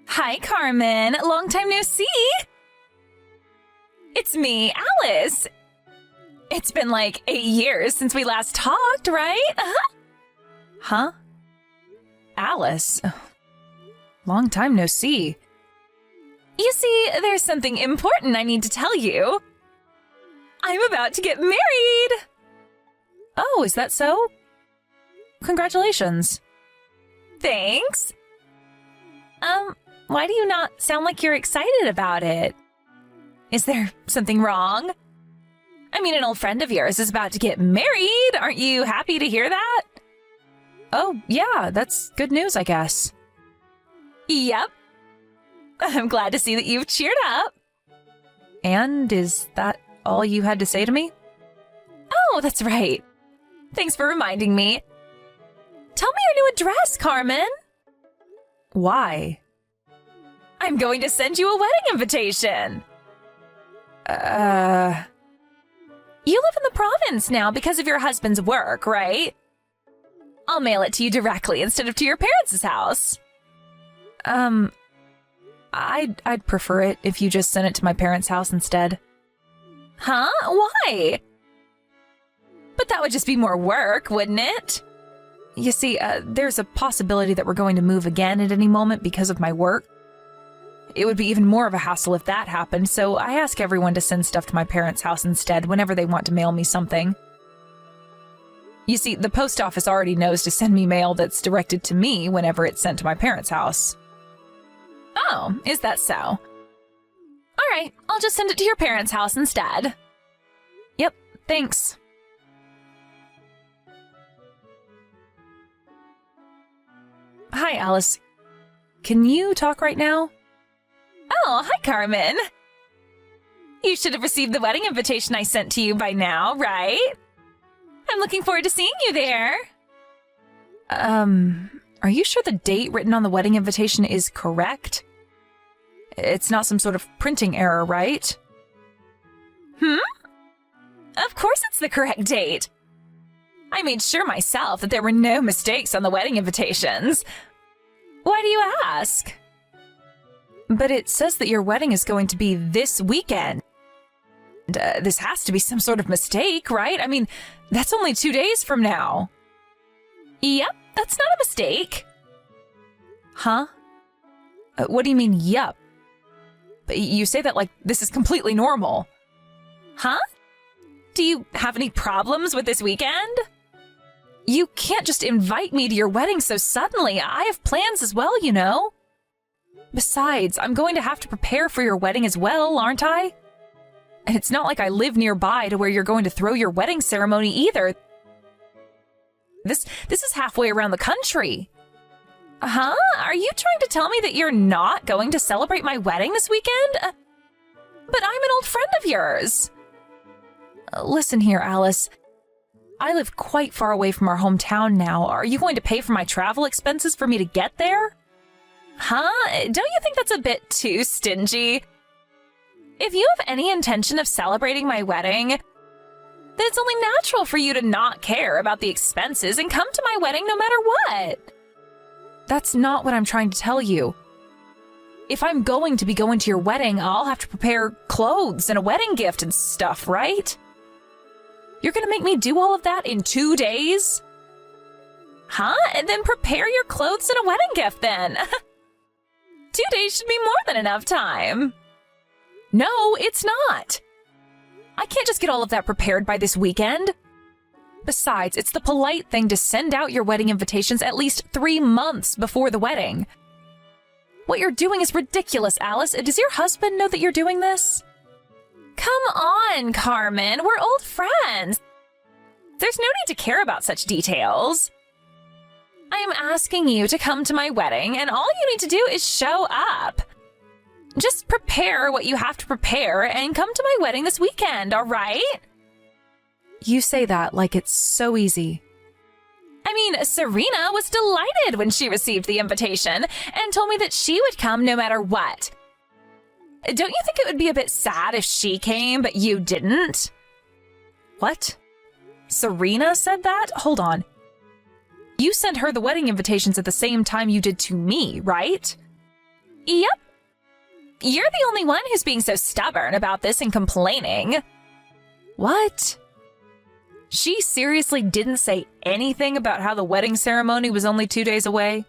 Hi, Carmen. Long time no see. It's me, Alice. It's been like 8 years since we last talked, right? Huh? Alice? Long time no see. You see, there's something important I need to tell you. I'm about to get married! Oh, is that so? Congratulations. Thanks. Why do you not sound like you're excited about it? Is there something wrong? I mean, an old friend of yours is about to get married. Aren't you happy to hear that? Oh, yeah, that's good news, I guess. Yep. I'm glad to see that you've cheered up. And is that all you had to say to me? Oh, that's right. Thanks for reminding me. Tell me your new address, Carmen. Why? I'm going to send you a wedding invitation. You live in the province now because of your husband's work, right? I'll mail it to you directly instead of to your parents' house. I'd prefer it if you just sent it to my parents' house instead. Huh? Why? But that would just be more work, wouldn't it? You see, there's a possibility that we're going to move again at any moment because of my work. It would be even more of a hassle if that happened, so I ask everyone to send stuff to my parents' house instead whenever they want to mail me something. You see, the post office already knows to send me mail that's directed to me whenever it's sent to my parents' house. Oh, is that so? All right, I'll just send it to your parents' house instead. Yep, thanks. Hi, Alice. Can you talk right now? Oh, hi, Carmen. You should have received the wedding invitation I sent to you by now, right? I'm looking forward to seeing you there. Are you sure the date written on the wedding invitation is correct? It's not some sort of printing error, right? Of course it's the correct date. I made sure myself that there were no mistakes on the wedding invitations. Why do you ask? But it says that your wedding is going to be this weekend. This has to be some sort of mistake, right? I mean, that's only 2 days from now. Yep, that's not a mistake. Huh? What do you mean, yup? You say that like this is completely normal. Huh? Do you have any problems with this weekend? You can't just invite me to your wedding so suddenly. I have plans as well, you know. Besides, I'm going to have to prepare for your wedding as well, aren't I? And it's not like I live nearby to where you're going to throw your wedding ceremony either. This is halfway around the country. Huh? Are you trying to tell me that you're not going to celebrate my wedding this weekend? But I'm an old friend of yours. Listen here, Alice. I live quite far away from our hometown now. Are you going to pay for my travel expenses for me to get there? Huh? Don't you think that's a bit too stingy? If you have any intention of celebrating my wedding, then it's only natural for you to not care about the expenses and come to my wedding no matter what. That's not what I'm trying to tell you. If I'm going to be going to your wedding, I'll have to prepare clothes and a wedding gift and stuff, right? You're gonna make me do all of that in 2 days? Huh? And then prepare your clothes and a wedding gift then. 2 days should be more than enough time. No, it's not. I can't just get all of that prepared by this weekend. Besides, it's the polite thing to send out your wedding invitations at least 3 months before the wedding. What you're doing is ridiculous, Alice. Does your husband know that you're doing this? Come on, Carmen. We're old friends. There's no need to care about such details. I am asking you to come to my wedding, and all you need to do is show up. Just prepare what you have to prepare and come to my wedding this weekend, all right? You say that like it's so easy. I mean, Serena was delighted when she received the invitation and told me that she would come no matter what. Don't you think it would be a bit sad if she came, but you didn't? What? Serena said that? Hold on. You sent her the wedding invitations at the same time you did to me, right? Yep. You're the only one who's being so stubborn about this and complaining. What? She seriously didn't say anything about how the wedding ceremony was only 2 days away?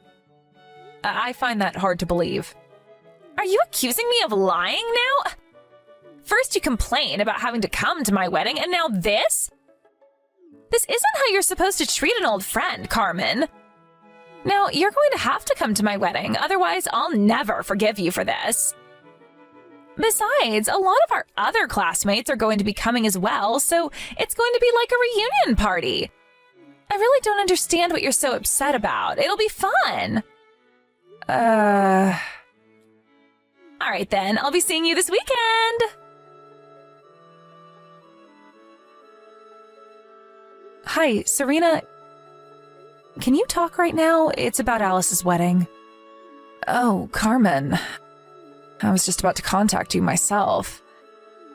I find that hard to believe. Are you accusing me of lying now? First you complain about having to come to my wedding, and now this? This isn't how you're supposed to treat an old friend, Carmen. Now, you're going to have to come to my wedding, otherwise I'll never forgive you for this. Besides, a lot of our other classmates are going to be coming as well, so it's going to be like a reunion party. I really don't understand what you're so upset about. It'll be fun. All right then, I'll be seeing you this weekend. Hi, Serena. Can you talk right now? It's about Alice's wedding. Oh, Carmen. I was just about to contact you myself.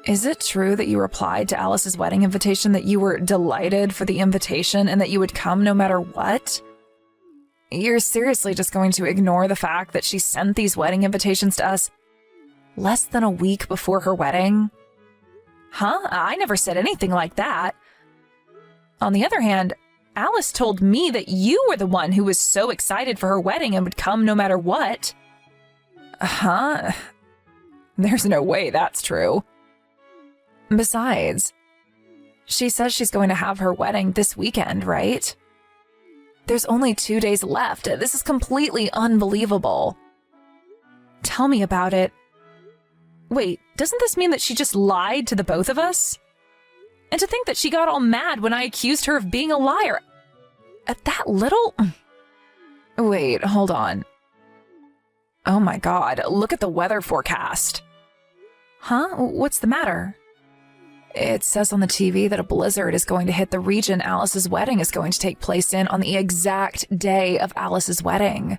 Is it true that you replied to Alice's wedding invitation that you were delighted for the invitation and that you would come no matter what? You're seriously just going to ignore the fact that she sent these wedding invitations to us less than a week before her wedding? Huh? I never said anything like that. On the other hand, Alice told me that you were the one who was so excited for her wedding and would come no matter what. Huh? There's no way that's true. Besides, she says she's going to have her wedding this weekend, right? There's only 2 days left. This is completely unbelievable. Tell me about it. Wait, doesn't this mean that she just lied to the both of us? And to think that she got all mad when I accused her of being a liar. At that little... Wait, hold on. Oh my god, look at the weather forecast. Huh? What's the matter? It says on the TV that a blizzard is going to hit the region Alice's wedding is going to take place in on the exact day of Alice's wedding.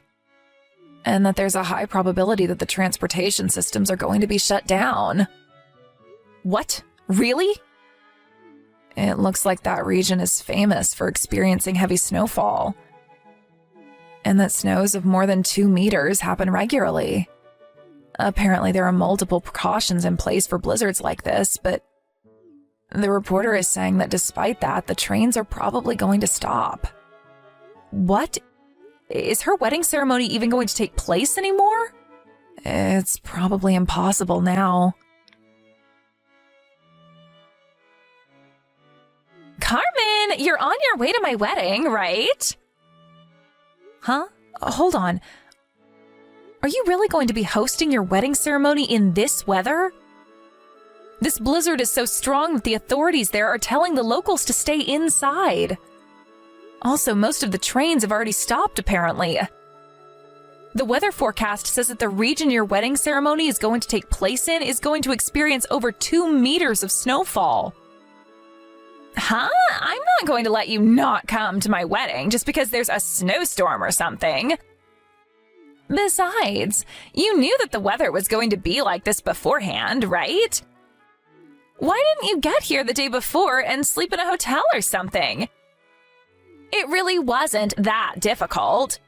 And that there's a high probability that the transportation systems are going to be shut down. What? Really? It looks like that region is famous for experiencing heavy snowfall. And that snows of more than 2 meters happen regularly. Apparently there are multiple precautions in place for blizzards like this, but the reporter is saying that despite that, the trains are probably going to stop. What? Is her wedding ceremony even going to take place anymore? It's probably impossible now. Carmen, you're on your way to my wedding, right? Huh? Hold on. Are you really going to be hosting your wedding ceremony in this weather? This blizzard is so strong that the authorities there are telling the locals to stay inside. Also, most of the trains have already stopped, apparently. The weather forecast says that the region your wedding ceremony is going to take place in is going to experience over 2 meters of snowfall. Huh? I'm not going to let you not come to my wedding just because there's a snowstorm or something. Besides, you knew that the weather was going to be like this beforehand, right? Why didn't you get here the day before and sleep in a hotel or something? It really wasn't that difficult.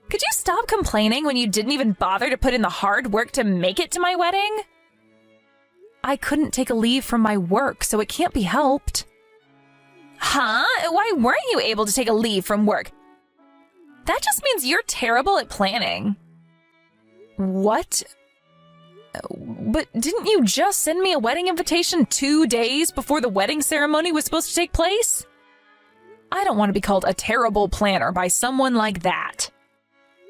Could you stop complaining when you didn't even bother to put in the hard work to make it to my wedding? I couldn't take a leave from my work, so it can't be helped. Huh? Why weren't you able to take a leave from work? That just means you're terrible at planning. What? But didn't you just send me a wedding invitation 2 days before the wedding ceremony was supposed to take place? I don't want to be called a terrible planner by someone like that.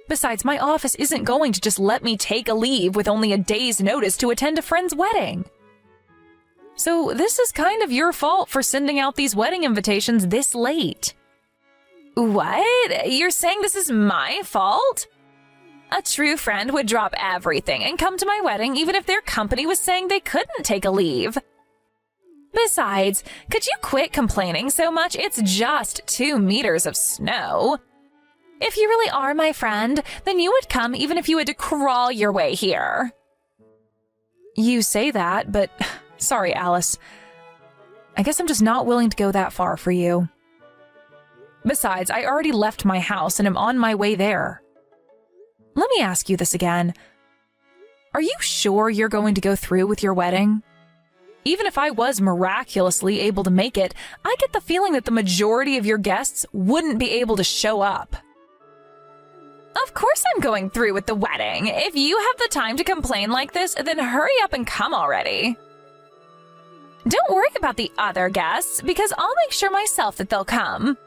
Besides, my office isn't going to just let me take a leave with only a day's notice to attend a friend's wedding. So this is kind of your fault for sending out these wedding invitations this late. What? You're saying this is my fault? A true friend would drop everything and come to my wedding even if their company was saying they couldn't take a leave. Besides, could you quit complaining so much? It's just 2 meters of snow. If you really are my friend, then you would come even if you had to crawl your way here. You say that, but sorry, Alice. I guess I'm just not willing to go that far for you. Besides, I already left my house and am on my way there. Let me ask you this again. Are you sure you're going to go through with your wedding? Even if I was miraculously able to make it, I get the feeling that the majority of your guests wouldn't be able to show up. Of course I'm going through with the wedding. If you have the time to complain like this, then hurry up and come already. Don't worry about the other guests, because I'll make sure myself that they'll come.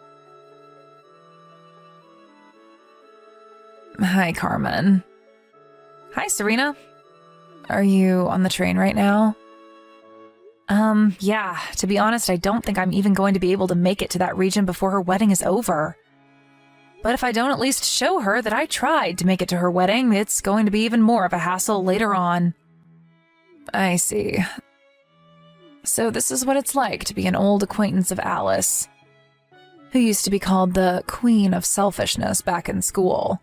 Hi, Carmen. Hi, Serena. Are you on the train right now? Yeah, to be honest, I don't think I'm even going to be able to make it to that region before her wedding is over. But if I don't at least show her that I tried to make it to her wedding, it's going to be even more of a hassle later on. I see. So this is what it's like to be an old acquaintance of Alice, who used to be called the Queen of Selfishness back in school.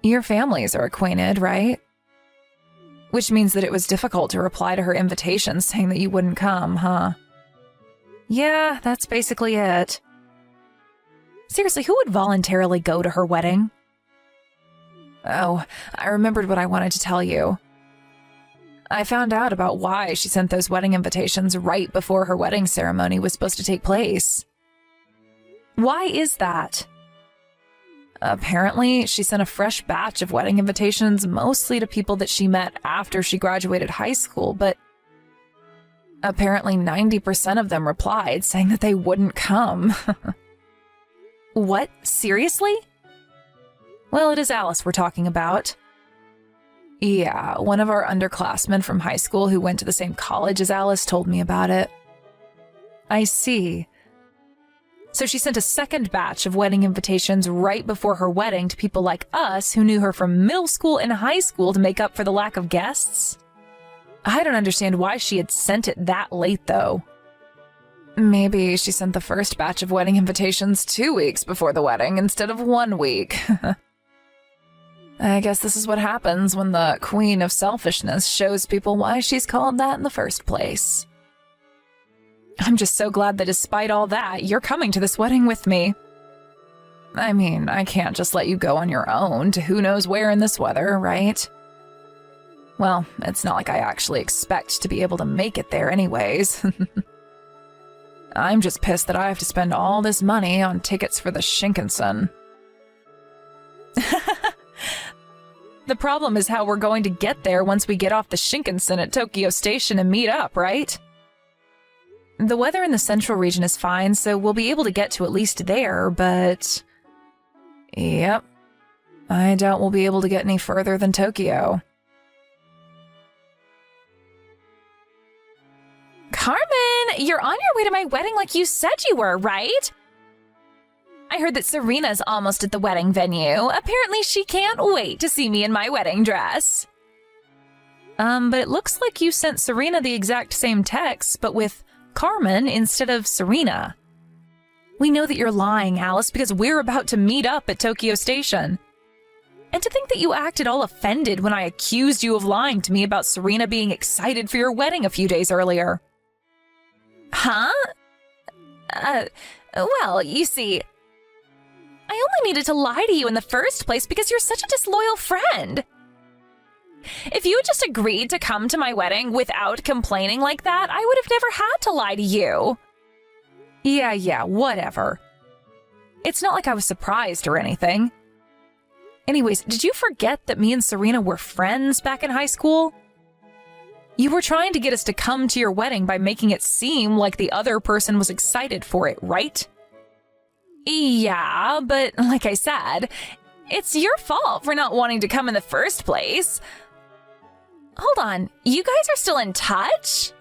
Your families are acquainted, right? Which means that it was difficult to reply to her invitation saying that you wouldn't come, huh? Yeah, that's basically it. Seriously, who would voluntarily go to her wedding? Oh, I remembered what I wanted to tell you. I found out about why she sent those wedding invitations right before her wedding ceremony was supposed to take place. Why is that? Apparently, she sent a fresh batch of wedding invitations mostly to people that she met after she graduated high school, but apparently 90% of them replied saying that they wouldn't come. What? Seriously? Well, it is Alice we're talking about. Yeah, one of our underclassmen from high school who went to the same college as Alice told me about it. I see. So she sent a second batch of wedding invitations right before her wedding to people like us who knew her from middle school and high school to make up for the lack of guests? I don't understand why she had sent it that late, though. Maybe she sent the first batch of wedding invitations 2 weeks before the wedding instead of 1 week. I guess this is what happens when the Queen of Selfishness shows people why she's called that in the first place. I'm just so glad that despite all that, you're coming to this wedding with me. I mean, I can't just let you go on your own to who knows where in this weather, right? Well, it's not like I actually expect to be able to make it there anyways. I'm just pissed that I have to spend all this money on tickets for the Shinkansen. The problem is how we're going to get there once we get off the Shinkansen at Tokyo Station and meet up, right? The weather in the central region is fine, so we'll be able to get to at least there, but... Yep. I doubt we'll be able to get any further than Tokyo. Carmen, you're on your way to my wedding like you said you were, right? I heard that Serena's almost at the wedding venue. Apparently she can't wait to see me in my wedding dress. But it looks like you sent Serena the exact same text, but with Carmen instead of Serena. We know that you're lying, Alice, because we're about to meet up at Tokyo Station. And to think that you acted all offended when I accused you of lying to me about Serena being excited for your wedding a few days earlier. Huh? Well, you see, I only needed to lie to you in the first place because you're such a disloyal friend. If you had just agreed to come to my wedding without complaining like that, I would have never had to lie to you. Yeah, whatever. It's not like I was surprised or anything. Anyways, did you forget that me and Serena were friends back in high school? You were trying to get us to come to your wedding by making it seem like the other person was excited for it, right? Yeah, but like I said, it's your fault for not wanting to come in the first place. Hold on, you guys are still in touch?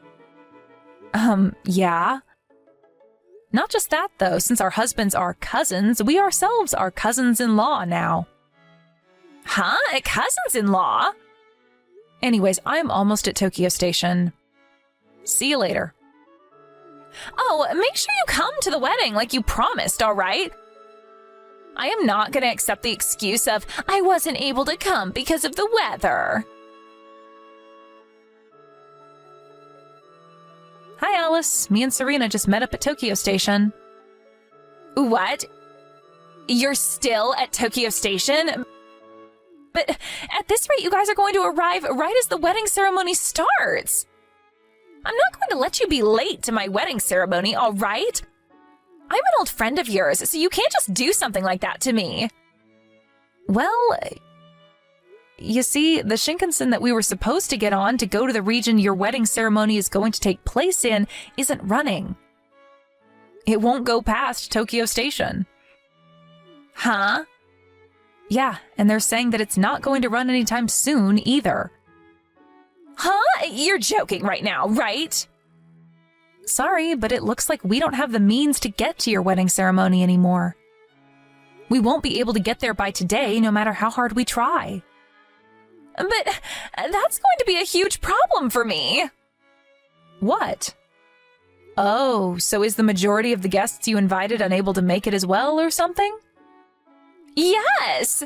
Yeah. Not just that, though, since our husbands are cousins, we ourselves are cousins-in-law now. Huh? Cousins-in-law? Anyways, I'm almost at Tokyo Station. See you later. Oh, make sure you come to the wedding like you promised, all right? I am not going to accept the excuse of, I wasn't able to come because of the weather. Hi, Alice. Me and Serena just met up at Tokyo Station. What? You're still at Tokyo Station? But at this rate, you guys are going to arrive right as the wedding ceremony starts. I'm not going to let you be late to my wedding ceremony, all right? I'm an old friend of yours, so you can't just do something like that to me. Well, you see, the Shinkansen that we were supposed to get on to go to the region your wedding ceremony is going to take place in isn't running. It won't go past Tokyo Station. Huh? Yeah, and they're saying that it's not going to run anytime soon either. Huh? You're joking right now, right? Sorry, but it looks like we don't have the means to get to your wedding ceremony anymore. We won't be able to get there by today, no matter how hard we try. But that's going to be a huge problem for me. What? Oh, so is the majority of the guests you invited unable to make it as well or something? Yes!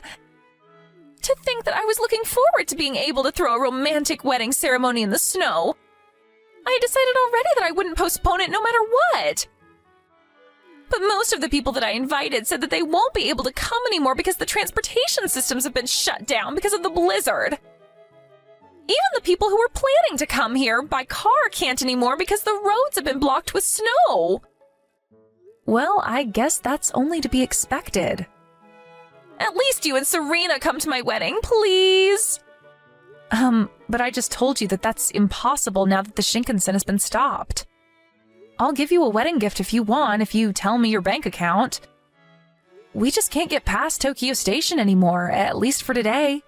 To think that I was looking forward to being able to throw a romantic wedding ceremony in the snow. I had decided already that I wouldn't postpone it no matter what. But most of the people that I invited said that they won't be able to come anymore because the transportation systems have been shut down because of the blizzard. Even the people who were planning to come here by car can't anymore because the roads have been blocked with snow. Well, I guess that's only to be expected. At least you and Serena come to my wedding, please. But I just told you that that's impossible now that the Shinkansen has been stopped. I'll give you a wedding gift if you want, if you tell me your bank account. We just can't get past Tokyo Station anymore, at least for today.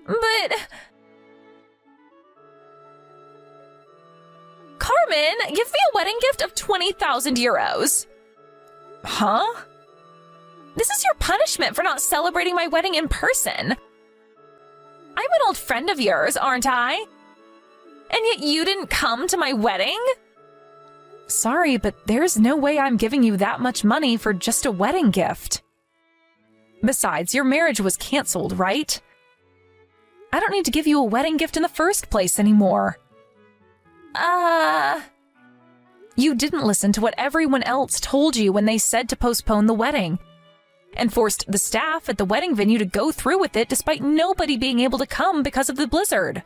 But... Carmen, give me a wedding gift of 20,000 euros. Huh? This is your punishment for not celebrating my wedding in person. I'm an old friend of yours, aren't I? And yet you didn't come to my wedding? Sorry, but there's no way I'm giving you that much money for just a wedding gift. Besides, your marriage was canceled, right? I don't need to give you a wedding gift in the first place anymore. You didn't listen to what everyone else told you when they said to postpone the wedding, and forced the staff at the wedding venue to go through with it despite nobody being able to come because of the blizzard.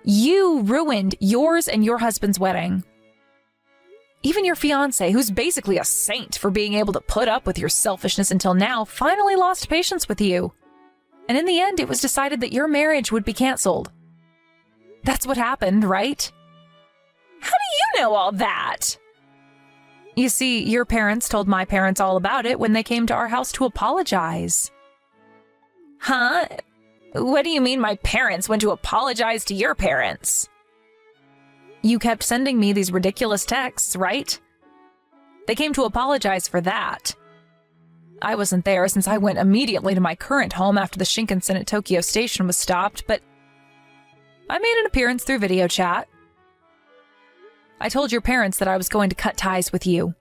You ruined yours and your husband's wedding. Even your fiancé, who's basically a saint for being able to put up with your selfishness until now, finally lost patience with you. And in the end, it was decided that your marriage would be canceled. That's what happened, right? How do you know all that? You see, your parents told my parents all about it when they came to our house to apologize. Huh? What do you mean my parents went to apologize to your parents? You kept sending me these ridiculous texts, right? They came to apologize for that. I wasn't there since I went immediately to my current home after the Shinkansen at Tokyo Station was stopped, but I made an appearance through video chat. I told your parents that I was going to cut ties with you.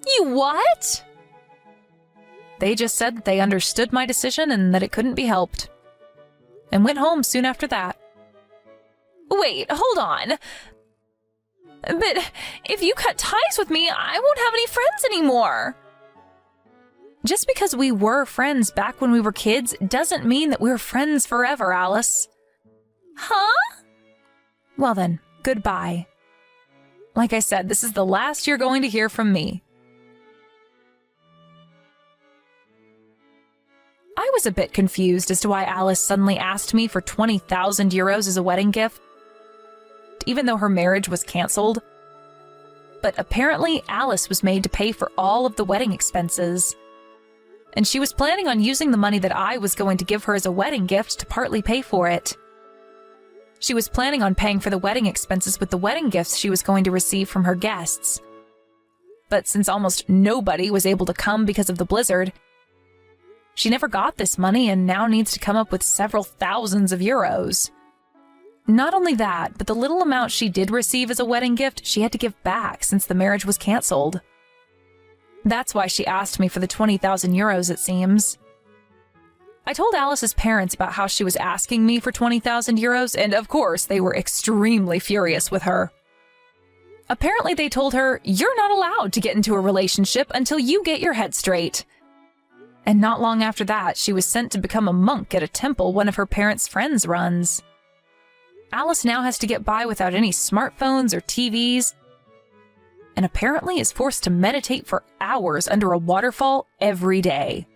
You what? They just said that they understood my decision and that it couldn't be helped. And went home soon after that. Wait, hold on. But if you cut ties with me, I won't have any friends anymore. Just because we were friends back when we were kids doesn't mean that we're friends forever, Alice. Huh? Well then, goodbye. Like I said, this is the last you're going to hear from me. I was a bit confused as to why Alice suddenly asked me for 20,000 euros as a wedding gift, even though her marriage was canceled. But apparently, Alice was made to pay for all of the wedding expenses. And she was planning on using the money that I was going to give her as a wedding gift to partly pay for it. She was planning on paying for the wedding expenses with the wedding gifts she was going to receive from her guests. But since almost nobody was able to come because of the blizzard, she never got this money and now needs to come up with several thousands of euros. Not only that, but the little amount she did receive as a wedding gift, she had to give back since the marriage was canceled. That's why she asked me for the 20,000 euros, it seems. I told Alice's parents about how she was asking me for 20,000 euros, and of course, they were extremely furious with her. Apparently, they told her, "You're not allowed to get into a relationship until you get your head straight." And not long after that, she was sent to become a monk at a temple one of her parents' friends runs. Alice now has to get by without any smartphones or TVs, and apparently is forced to meditate for hours under a waterfall every day.